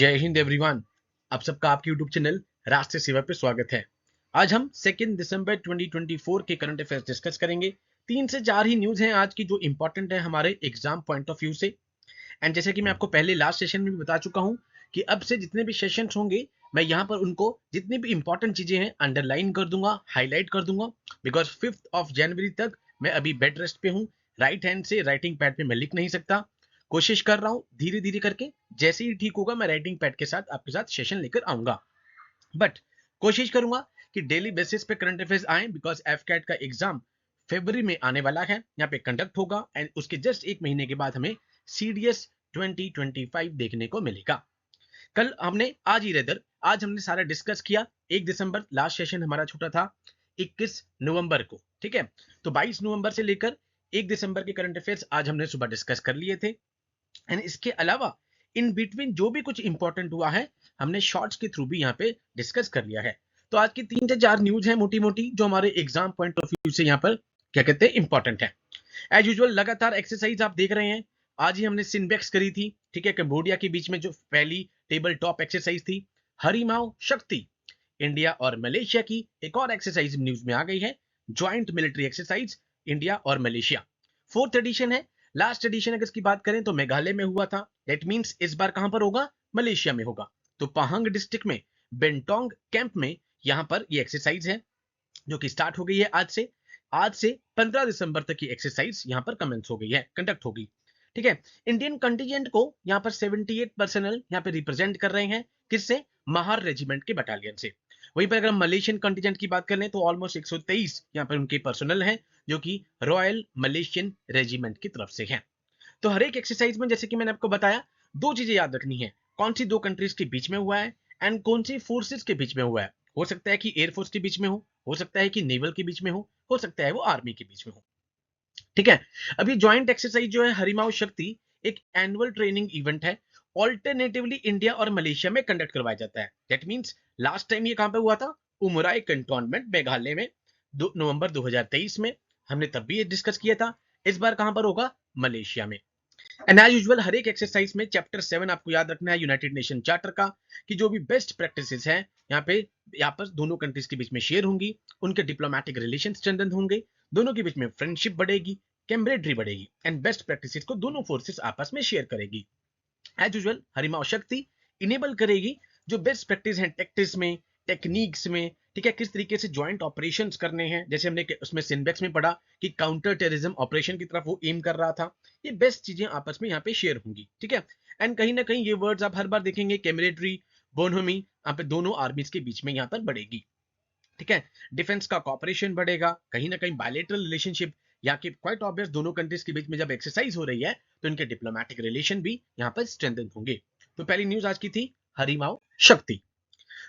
जय हिंद एवरीवन। आप सबका आपके YouTube चैनल राष्ट्रीय सेवा पे स्वागत है। आज हम 2 दिसंबर 2024 के करंट अफेयर्स डिस्कस करेंगे। 3 से 4 ही न्यूज हैं आज की जो इंपॉर्टेंट है हमारे एग्जाम पॉइंट ऑफ व्यू से। एंड जैसे कि मैं आपको पहले लास्ट सेशन में भी बता चुका हूं कि अब से जितने भी सेशंस होंगे मैं यहाँ पर उनको जितनी भी इंपॉर्टेंट चीजें हैं अंडरलाइन कर दूंगा, हाईलाइट कर दूंगा, बिकॉज 5 जनवरी तक मैं अभी बेड रेस्ट पे हूँ। राइट हैंड से राइटिंग पैड पे मैं लिख नहीं सकता। कोशिश कर रहा हूँ धीरे धीरे करके, जैसे ही ठीक होगा मैं राइटिंग पैड के साथ आपके साथ सेशन लेकर आऊंगा। बट कोशिश करूंगा कि डेली बेसिस पे करंट अफेयर्स आए, बिकॉज एफकैट का एग्जाम फरवरी में आने वाला है, यहाँ पे कंडक्ट होगा एंड उसके जस्ट एक महीने के बाद हमें सीडीएस 2025 देखने को मिलेगा। कल हमने आज ही रेदर आज हमने सारा डिस्कस किया। 1 दिसंबर लास्ट सेशन हमारा छूटा था 21 नवंबर को, ठीक है। तो 22 नवंबर से लेकर 1 दिसंबर के करंट अफेयर्स आज हमने सुबह डिस्कस कर लिए थे। एंड इसके अलावा इन बिटवीन जो भी कुछ इंपॉर्टेंट हुआ है हमने शॉर्ट्स के थ्रू भी यहाँ पे डिस्कस कर लिया है। तो आज की 3 से 4 न्यूज है मोटी मोटी जो हमारे एग्जाम पॉइंट ऑफ व्यू से यहाँ पर क्या कहते हैं इंपॉर्टेंट है। एज यूजुअल लगातार एक्सरसाइज आप देख रहे हैं। आज ही हमने सिनबेक्स करी थी, ठीक है। कंबोडिया के बीच में जो पहली टेबल टॉप एक्सरसाइज थी। हरिमाओ शक्ति इंडिया और मलेशिया की एक और एक्सरसाइज न्यूज में आ गई है, ज्वाइंट मिलिट्री एक्सरसाइज इंडिया और मलेशिया। 4th एडिशन है। लास्ट एडिशन अगर इसकी बात करें तो मेघालय में हुआ था। दैट मींस इस बार कहां पर होगा? मलेशिया में होगा। तो पहांग डिस्ट्रिक्ट में बेंटोंग कैंप में यहां पर ये एक्सरसाइज है जो कि स्टार्ट हो गई है आज से 15 दिसंबर तक की एक्सरसाइज यहां पर कमेंस हो गई है, कंडक्ट होगी, ठीक है। इंडियन कंटिजेंट को यहां पर 78 पर्सनल यहां पे रिप्रेजेंट कर रहे हैं। किससे? महार रेजिमेंट के बटालियन से। वहीं पर अगर हम मलेशियन कंटिजेंट की बात कर लें तो ऑलमोस्ट 123 यहां पर उनके पर्सनल हैं जो कि रॉयल मलेशियन रेजिमेंट की तरफ से हैं। तो हर एक एक्सरसाइज में जैसे कि मैंने आपको बताया, दो चीजें याद रखनी है। कौन सी दो कंट्रीज के बीच में हुआ है एंड कौन सी फोर्सेस के बीच में हुआ है। हो सकता है कि एयरफोर्स के बीच में हो सकता है कि नेवल के बीच में हो सकता है वो आर्मी के बीच में हो, ठीक है। अभी ज्वाइंट एक्सरसाइज जो है हरिमाओ शक्ति एक एनुअल ट्रेनिंग इवेंट है। ऑल्टरनेटिवली इंडिया और मलेशिया में कंडक्ट करवाया जाता है। दैट मींस लास्ट टाइम ये कहां पे हुआ था? उमराई कंटोनमेंट मेघालय में 2 नवंबर 2023 में। हमने तब भी ये डिस्कस किया था। इस बार कहां पर होगा? मलेशिया में। एंड एज यूजुअल हर एक एक्सरसाइज में चैप्टर 7 आपको याद रखना है यूनाइटेड नेशन चार्टर का, कि जो भी बेस्ट प्रैक्टिसेस हैं यहाँ पर दोनों कंट्रीज के बीच में शेयर होंगी, उनके डिप्लोमेटिक रिलेशन स्ट्रेंथन होंगे, दोनों के बीच में फ्रेंडशिप बढ़ेगी, कैम्ब्रेडरी बढ़ेगी एंड बेस्ट प्रैक्टिसेस को दोनों फोर्सेस आपस में शेयर करेगी। एज यूजुअल हरिमाओ शक्ति इनेबल करेगी जो बेस्ट प्रैक्टिस है टेक्टिक्स में, टेक्निक्स में, ठीक है, किस तरीके से ज्वाइंट ऑपरेशंस करने हैं। जैसे हमने उसमें सिनबेक्स में पढ़ा कि काउंटर टेररिज्म ऑपरेशन की तरफ वो एम कर रहा था। ये बेस्ट चीजें आपस में यहाँ पे शेयर होंगी, ठीक है। एंड कहीं ना कहीं ये वर्ड्स आप हर बार देखेंगे, कैमरेडरी, बोनहोमी, यहाँ पे दोनों आर्मीज के बीच में यहाँ पर बढ़ेगी, ठीक है। डिफेंस का कॉपरेशन बढ़ेगा, कहीं ना कहीं बायलेटरल रिलेशनशिप या कि क्वाइट ऑब्वियस दोनों कंट्रीज के बीच में जब एक्सरसाइज हो रही है तो इनके डिप्लोमेटिक रिलेशन भी यहाँ पर स्ट्रेंथन होंगे। तो पहली न्यूज आज की थी हरिमाओ शक्ति।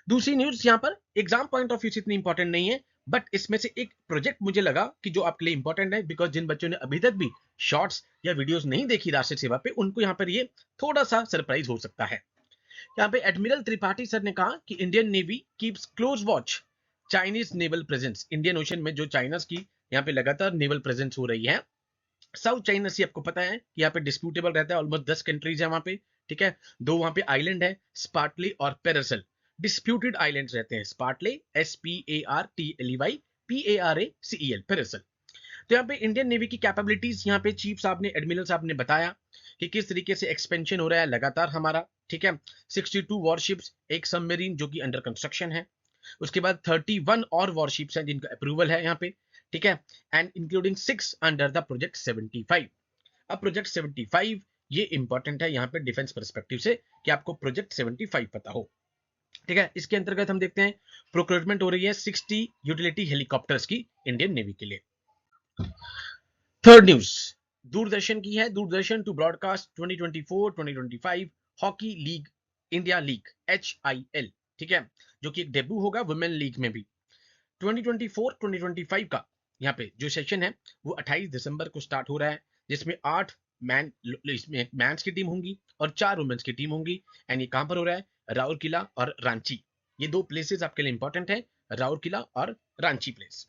दूसरी न्यूज यहाँ पर एग्जाम पॉइंट ऑफ व्यू से इतनी इंपॉर्टेंट नहीं है, बट इसमें से एक प्रोजेक्ट मुझे लगा कि जो आपके लिए इंपॉर्टेंट है, बिकॉज जिन बच्चों ने अभी तक भी शॉर्ट्स या वीडियोस नहीं देखी राष्ट्रीय सेवा पे, उनको यहाँ पर ये थोड़ा सा सरप्राइज हो सकता है। यहाँ पे एडमिरल त्रिपाठी सर ने कहा कि Indian navy keeps close watch Chinese naval presence. Indian ocean में जो चाइना की यहाँ पे लगातार नेवल प्रेजेंस हो रही है। साउथ चाइना सी आपको पता है कि यहाँ पे डिस्प्यूटेबल रहता है, ऑलमोस्ट 10 कंट्रीज है वहां पे, ठीक है। दो वहां पे आइलैंड है, स्पार्टले और पेरासल। डिस्प्यूटेड आइलैंड्स रहते हैं, स्पार्टले SPARTLEY, PARACEL, पेरासल। तो यहाँ पे इंडियन नेवी की कैपेबिलिटीज यहाँ पे चीफ साहब ने, एडमिरल साहब ने बताया कि किस तरीके से एक्सपेंशन हो रहा है लगातार हमारा, ठीक है। 62 वॉरशिप्स, एक सबमरीन जो कि अंडर कंस्ट्रक्शन है, उसके बाद 31 और वॉरशिप्स हैं जिनका अप्रूवल है यहाँ पे, ठीक है। And including 6 under the project 75। अब प्रोजेक्ट 75 ये इंपॉर्टेंट है यहाँ पे डिफेंस परस्पेक्टिव से कि आपको प्रोजेक्ट 75 पता हो, ठीक है। इसके अंतर्गत हम देखते हैं प्रोक्योरमेंट हो रही है 60 यूटिलिटी हेलीकॉप्टर्स की इंडियन नेवी के लिए। थर्ड न्यूज दूरदर्शन की है। Doordarshan to broadcast 2024-2025 hockey league India league HIL, ठीक है, जो कि एक डेब्यू होगा वुमेन लीग में भी। 2024-2025 का यहाँ पे जो सेशन है वो 28 दिसंबर को स्टार्ट हो रहा है, जिसमें 8 मैन इसमें मैंस की टीम होंगी और 4 वुमेन्स की टीम होंगी। एंड ये कहां पर हो रहा है? राउरकेला और रांची। ये दो प्लेसेस आपके लिए इंपॉर्टेंट है, राउरकेला और Ranchi place.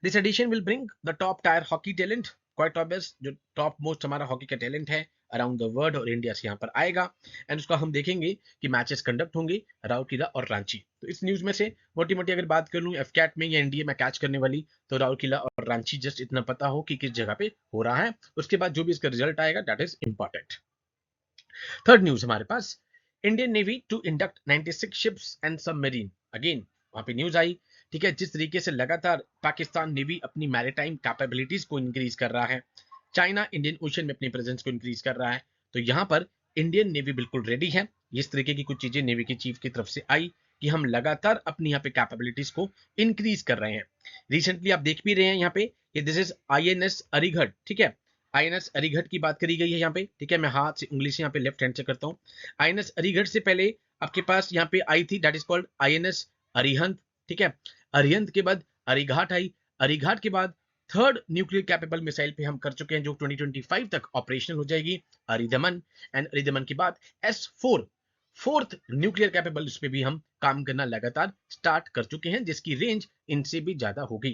This edition will bring the top tier hockey talent, quite obvious जो टॉप मोस्ट हमारा हॉकी का टैलेंट है अराउंड द वर्ल्ड और इंडिया से यहाँ पर आएगा एंड उसका हम देखेंगे कि मैचेस कंडक्ट होंगे राउरकेला और रांची। तो इस न्यूज में से मोटी मोटी अगर बात कर लूँ एफकैट में या एनडीए में कैच करने वाली, तो राउरकेला और रांची जस्ट इतना पता हो कि किस जगह पे हो रहा है, उसके बाद जो भी इसका रिजल्ट आएगा that is important. Third news हमारे पास, Indian navy to induct 96 ships and submarine. Again वहां पे न्यूज आई, ठीक है, जिस तरीके से लगातार पाकिस्तान नेवी अपनी मैरीटाइम कैपेबिलिटीज को इंक्रीज कर रहा है, चाइना इंडियन ओशन में अपनी प्रेजेंस को इंक्रीज कर रहा है, तो यहां पर इंडियन नेवी बिल्कुल रेडी है। इस तरीके की कुछ चीजें नेवी के चीफ की तरफ से आई कि हम लगातार अपनी यहाँ पे कैपेबिलिटीज को इंक्रीज कर रहे हैं। रिसेंटली आप देख भी रहे हैं यहाँ पे, ये दिस इज आईएनएस अरिघट, ठीक है, आईएनएस अरिघट की बात करी गई है यहाँ पे, ठीक है, मैं हाथ से उंगली से यहाँ पे लेफ्ट हैंड से करता हूँ। आईएनएस अरिघट से पहले आपके पास यहाँ पे आई थी that is called INS Arihant, ठीक है, अरिहंत के बाद अरिघाट आई, अरिघाट के बाद थर्ड न्यूक्लियर कैपेबल मिसाइल पे हम कर चुके हैं जो 2025 तक ऑपरेशनल हो जाएगी, अरिदमन, एंड अरिदमन के बाद S4 फोर्थ न्यूक्लियर कैपेबल, उस पे भी हम काम करना लगातार स्टार्ट कर चुके हैं जिसकी रेंज इनसे भी ज्यादा होगी।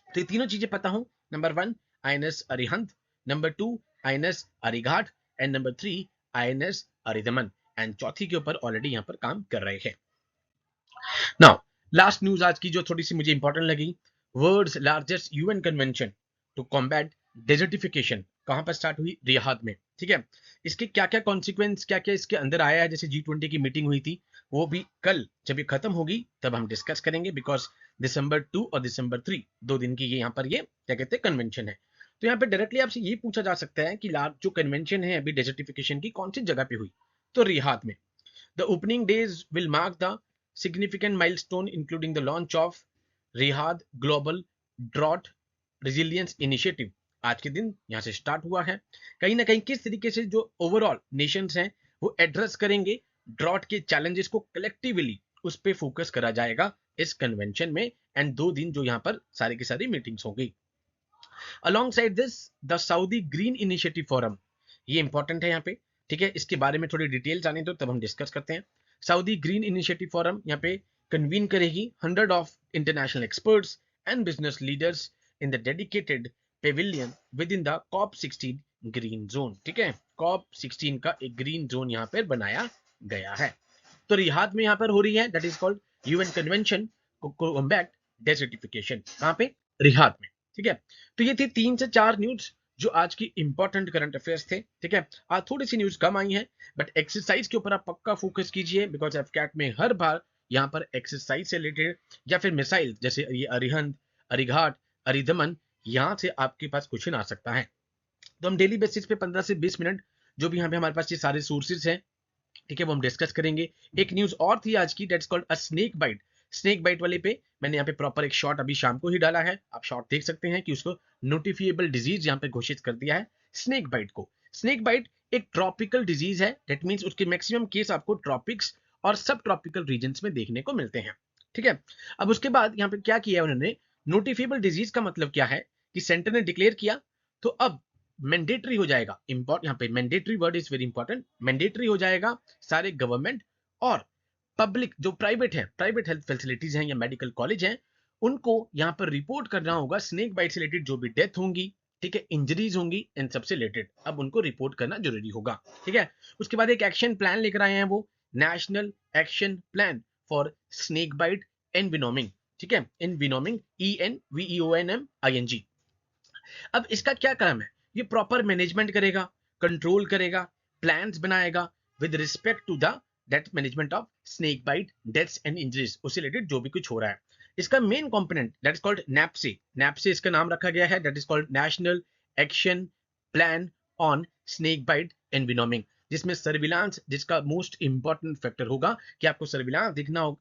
तो ये तीनों चीजें पता हो, number 1 INS Arihant, number 2 INS Arighaat and number 3 INS Aridhaman, and चौथी के ऊपर ऑलरेडी यहां पर काम कर रहे हैं। नाउ लास्ट न्यूज आज की जो थोड़ी सी मुझे इंपॉर्टेंट लगी, world's largest UN convention to combat desertification कहां पर स्टार्ट हुई, रियाद में, ठीक है। इसके क्या क्या कॉन्सिक्वेंस, क्या क्या इसके अंदर आया है, जैसे G20 की मीटिंग हुई थी वो भी कल जब ये खत्म होगी तब हम डिस्कस करेंगे, बिकॉज December 2 और December 3 दो दिन की ये यहाँ पर ये क्या कहते हैं कन्वेंशन है। तो यहाँ पे डायरेक्टली आपसे ये पूछा जा सकता है कि लार्ज जो कन्वेंशन है अभी डेजर्टिफिकेशन की कौन सी जगह पे हुई, तो रियाद में। The opening days will mark the significant milestone including the launch of Riyadh Global Drought Resilience Initiative। आज के दिन यहां से स्टार्ट हुआ है, कहीं ना कहीं किस तरीके से जो ओवरऑल नेशंस हैं वो एड्रेस करेंगे ड्रॉट के चैलेंजेस को कलेक्टिवली, उस पे फोकस करा जाएगा इस कन्वेंशन में, एंड 2 दिन जो यहां पर सारी की सारी मीटिंग्स होंगी। Alongside this, the Saudi Green Initiative Forum, ये इंपॉर्टेंट है यहाँ पे, ठीक है, इसके बारे में थोड़ी डिटेल जाने दो तब हम डिस्कस करते हैं। सऊदी ग्रीन इनिशिएटिव फोरम यहाँ पे कन्वीन करेगी 100 of international experts and business leaders in the dedicated Pavilion with in the COP16 green zone, ठीक है, COP16 का एक ग्रीन जोन यहाँ पर बनाया गया है। तो रियाद में यहाँ पर हो रही है that is called UN convention to combat desertification, कहाँ पे, रियाद में, ठीक है। तो ये थी 3 से 4 न्यूज जो आज की इंपॉर्टेंट करंट अफेयर्स थे, ठीक है। आज थोड़ी सी न्यूज कम आई है बट एक्सरसाइज के ऊपर आप पक्का फोकस कीजिए, बिकॉज एफकैट में हर बार यहाँ पर एक्सरसाइज से रिलेटेड या फिर मिसाइल जैसे ये अरिहंत, अरिघाट, अरिदमन, यहाँ से आपके पास क्वेश्चन आ सकता है। तो हम डेली बेसिस पे 15 से 20 मिनट जो भी यहाँ पे हमारे पास ये सारे सोर्सेज हैं, ठीक है, वो हम डिस्कस करेंगे। एक न्यूज और थी आज की that's called a snake bite. Snake bite वाले पे मैंने यहाँ पे प्रॉपर एक शॉट अभी शाम को ही डाला है, आप शॉट देख सकते हैं कि उसको नोटिफिएबल डिजीज यहाँ पे घोषित कर दिया है स्नेक बाइट को। स्नेक बाइट एक ट्रॉपिकल डिजीज है, दैट मींस उसके मैक्सिमम केस आपको ट्रॉपिक्स और सब ट्रॉपिकल रीजन्स में देखने को मिलते हैं, ठीक है। अब उसके बाद यहाँ पे क्या किया उन्होंने, नोटिफिएबल डिजीज का मतलब क्या है कि सेंटर ने डिक्लेयर किया, तो अब मैंडेटरी हो जाएगा, इंपॉर्टेंट यहाँ पे mandatory word is very important, mandatory हो जाएगा सारे गवर्नमेंट और पब्लिक जो प्राइवेट है, प्राइवेट हेल्थ फैसिलिटीज हैं या मेडिकल कॉलेज हैं, उनको यहाँ पर रिपोर्ट करना होगा स्नेक बाइट से रिलेटेड जो भी डेथ होंगी, ठीक है, इंजरीज होंगी, इन सबसे रिलेटेड अब उनको रिपोर्ट करना जरूरी होगा, ठीक है। उसके बाद एक एक्शन प्लान लेकर आए हैं वो, national action plan for snake bite envenoming, ठीक है, एनविनोमिंग ENVEONMING। अब इसका क्या काम है, ये प्रॉपर मैनेजमेंट करेगा, कंट्रोल करेगा, प्लान्स बनाएगा with respect to the death management of snake bite deaths and injuries, उससे रिलेटेड जो भी कुछ हो रहा है। इसका main component that is called NAPSE, NAPSE इसका नाम रखा गया है, that is called national action plan on snake bite envenoming, जिसमें सर्विलांस जिसका मोस्ट इंपॉर्टेंट फैक्टर होगा कि आपको सर्विलांस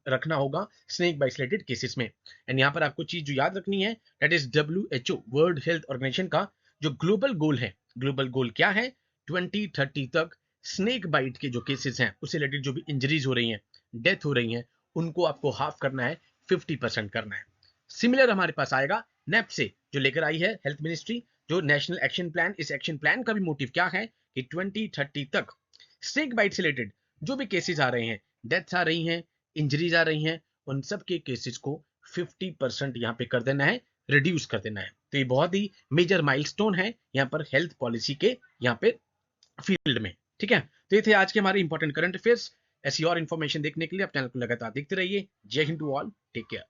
रखना होगा स्नेक बाइट रिलेटेड केसेस में। एंड यहाँ पर आपको चीज जो याद रखनी है that is WHO world health organisation का जो ग्लोबल गोल है, ग्लोबल गोल क्या है, 2030 तक स्नेक बाइट के जो केसेस हैं उससे रिलेटेड जो भी इंजरीज हो रही हैं, डेथ हो रही हैं, उनको आपको हाफ करना है, 50% करना है। सिमिलर हमारे पास आएगा नेप से जो लेकर आई है हेल्थ मिनिस्ट्री, जो नेशनल एक्शन प्लान, इस एक्शन प्लान का भी मोटिव क्या है कि 2030 तक स्नेक बाइट से रिलेटेड जो भी केसेस आ रहे हैं, डेथ्स आ रही हैं, इंजरीज आ रही हैं, उन सब के केसेस को 50% यहाँ पे कर देना है, रिड्यूस कर देना है। तो ये बहुत ही मेजर माइलस्टोन है यहाँ पर हेल्थ पॉलिसी के यहाँ पे फील्ड में। ठीक है, तो ये थे आज के हमारे इंपॉर्टेंट करंट अफेयर्स। ऐसी और इन्फॉर्मेशन देखने के लिए आप चैनल को लगातार देखते रहिए। Jai Hind to all, take care.